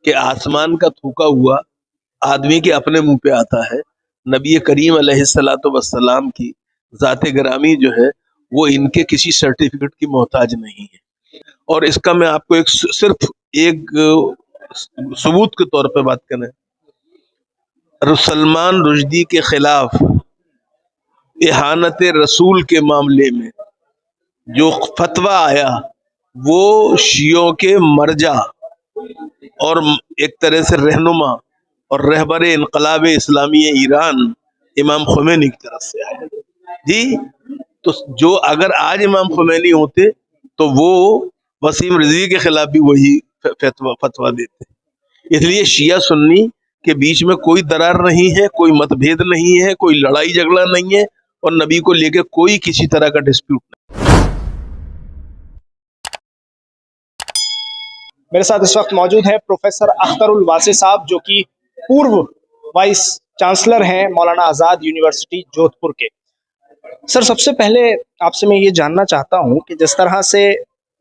کہ آسمان کا تھوکا ہوا آدمی کے اپنے منہ پہ آتا ہے. نبی کریم علیہ الصلوۃ والسلام کی ذات گرامی جو ہے وہ ان کے کسی سرٹیفکیٹ کی محتاج نہیں ہے. اور اس کا میں آپ کو صرف ایک ثبوت کے طور پہ بات کریں. سلمان رشدی کے خلاف اہانت رسول کے معاملے میں جو فتویٰ آیا وہ شیعوں کے مرجع اور ایک طرح سے رہنما اور رہبر انقلاب اسلامی ایران امام خمینی کی طرف سے آیا. جی تو جو اگر آج امام خمینی ہوتے تو وہ وسیم رضوی کے خلاف بھی وہی فتویٰ دیتے. اس لیے شیعہ سنی کے بیچ میں کوئی درار نہیں ہے، کوئی مت بھید نہیں ہے، کوئی لڑائی جھگڑا نہیں ہے، اور نبی کو لے کے کوئی کسی طرح کا ڈسپیوٹ نہیں. میرے ساتھ اس وقت موجود ہیں پروفیسر اختر الواسع صاحب، جو کہ پورو وائس چانسلر ہیں مولانا آزاد یونیورسٹی جودھ پور کے. سر، سب سے پہلے آپ سے میں یہ جاننا چاہتا ہوں کہ جس طرح سے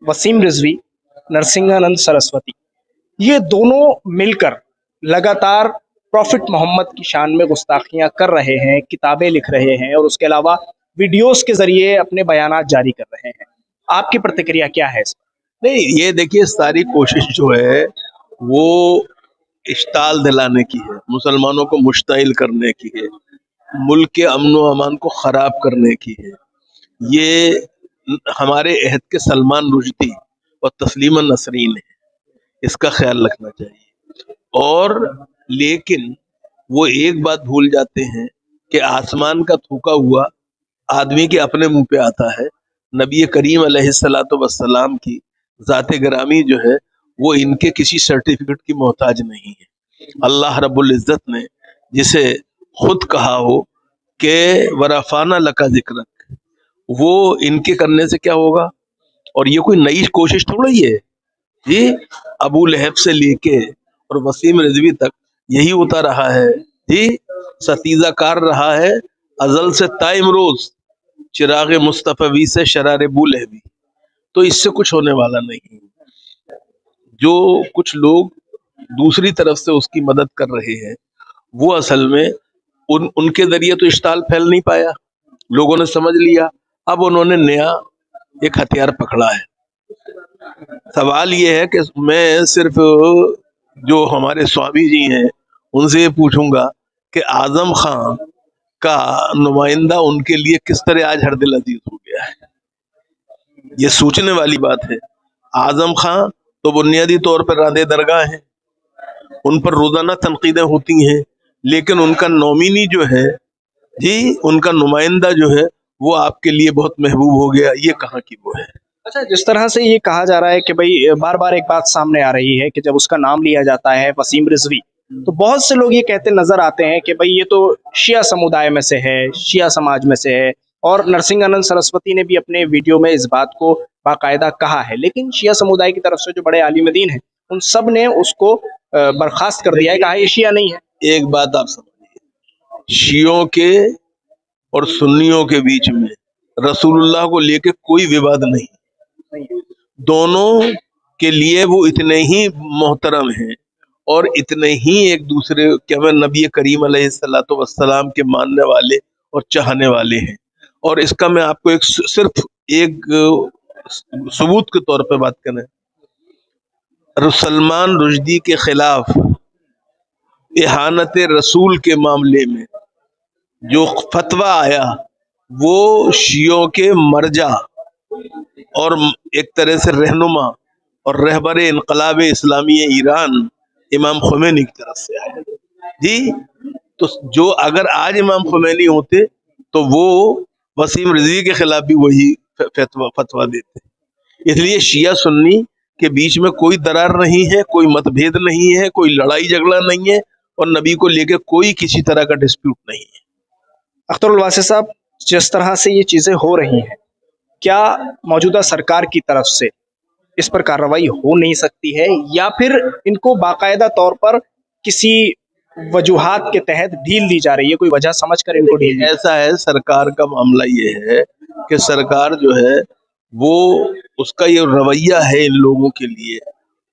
وسیم رضوی، نرسنگانند سرسوتی، یہ دونوں مل کر لگاتار پروفٹ محمد کی شان میں گستاخیاں کر رہے ہیں، کتابیں لکھ رہے ہیں، اور اس کے علاوہ ویڈیوز کے ذریعے اپنے بیانات جاری کر رہے ہیں، آپ کی پرتکریا کیا ہے اس پر؟ نہیں، یہ دیکھیے ساری کوشش جو ہے وہ اشتعال دلانے کی ہے، مسلمانوں کو مشتعل کرنے کی ہے، ملک کے امن و امان کو خراب کرنے کی ہے. یہ ہمارے عہد کے سلمان رشدی اور تسلیمہ نسرین ہے، اس کا خیال رکھنا چاہیے. اور لیکن وہ ایک بات بھول جاتے ہیں کہ آسمان کا تھوکا ہوا آدمی کے اپنے منہ پہ آتا ہے. نبی کریم علیہ الصلوۃ والسلام کی ذات گرامی جو ہے وہ ان کے کسی سرٹیفکیٹ کی محتاج نہیں ہے. اللہ رب العزت نے جسے خود کہا ہو کہ ورفعنا لک ذکرک، وہ ان کے کرنے سے کیا ہوگا؟ اور یہ کوئی نئی کوشش تھوڑا ہی ہے. جی ابو لہب سے لے کے اور وسیم رضوی تک یہی ہوتا رہا ہے. جی ستیزہ کار رہا ہے ازل سے تا امروز، چراغ مصطفی سے شرار ابو لہبی. تو اس سے کچھ ہونے والا نہیں. جو کچھ لوگ دوسری طرف سے اس کی مدد کر رہے ہیں وہ اصل میں ان کے ذریعے تو اشتعال پھیل نہیں پایا، لوگوں نے سمجھ لیا. اب انہوں نے نیا ایک ہتھیار پکڑا ہے. سوال یہ ہے کہ میں صرف جو ہمارے سوامی جی ہیں ان سے یہ پوچھوں گا کہ اعظم خان کا نمائندہ ان کے لیے کس طرح آج ہر دل عزیز ہو گیا ہے. یہ سوچنے والی بات ہے. اعظم خان تو بنیادی طور پر راندے درگاہ ہیں، ان پر روزانہ تنقیدیں ہوتی ہیں، لیکن ان کا نومینی جو ہے، جی ان کا نمائندہ جو ہے وہ آپ کے لیے بہت محبوب ہو گیا. یہ کہاں کی وہ ہے؟ اچھا، جس طرح سے یہ کہا جا رہا ہے کہ بھائی بار بار ایک بات سامنے آ رہی ہے کہ جب اس کا نام لیا جاتا ہے وسیم رضوی، تو بہت سے لوگ یہ کہتے نظر آتے ہیں کہ بھائی یہ تو شیعہ سمودائے میں سے ہے، شیعہ سماج میں سے ہے، اور نرسنگانند سرسوتی نے بھی اپنے ویڈیو میں اس بات کو باقاعدہ کہا ہے. لیکن شیعہ سمودائے کی طرف سے جو بڑے عالم دین ہیں ان سب نے اس کو برخاست کر دیا ہے، کہا یہ شیعہ نہیں ہے. ایک بات آپ سمجھیے، شیعوں کے اور سنیوں کے بیچ میں رسول اللہ کو لے کے کوئی وواد نہیں. دونوں کے لیے وہ اتنے ہی محترم ہیں اور اتنے ہی ایک دوسرے کے نبی کریم علیہ الصلوۃ والسلام کے ماننے والے اور چاہنے والے ہیں. اور اس کا میں آپ کو صرف ایک ثبوت کے طور پہ بات کریں. سلمان رشدی کے خلاف اہانت رسول کے معاملے میں جو فتویٰ آیا وہ شیعوں کے مرجع اور ایک طرح سے رہنما اور رہبر انقلاب اسلامی ایران امام خمینی کی طرف سے آیا. جی تو جو اگر آج امام خمینی ہوتے تو وہ وسیم رضوی کے خلاف بھی وہی فتویٰ دیتے. اس لیے شیعہ سنی کے بیچ میں کوئی درار نہیں ہے، کوئی مت بھید نہیں ہے، کوئی لڑائی جھگڑا نہیں ہے، اور نبی کو لے کے کوئی کسی طرح کا ڈسپیوٹ نہیں ہے. اختر الواسع صاحب، جس طرح سے یہ چیزیں ہو رہی ہیں، کیا موجودہ سرکار کی طرف سے اس پر کارروائی ہو نہیں سکتی ہے، یا پھر ان کو باقاعدہ طور پر کسی وجوہات کے تحت ڈھیل دی جا رہی ہے، کوئی وجہ سمجھ کر ان کو ڈھیل دی؟ ایسا ہے، سرکار کا معاملہ یہ ہے کہ سرکار جو ہے وہ اس کا یہ رویہ ہے ان لوگوں کے لیے،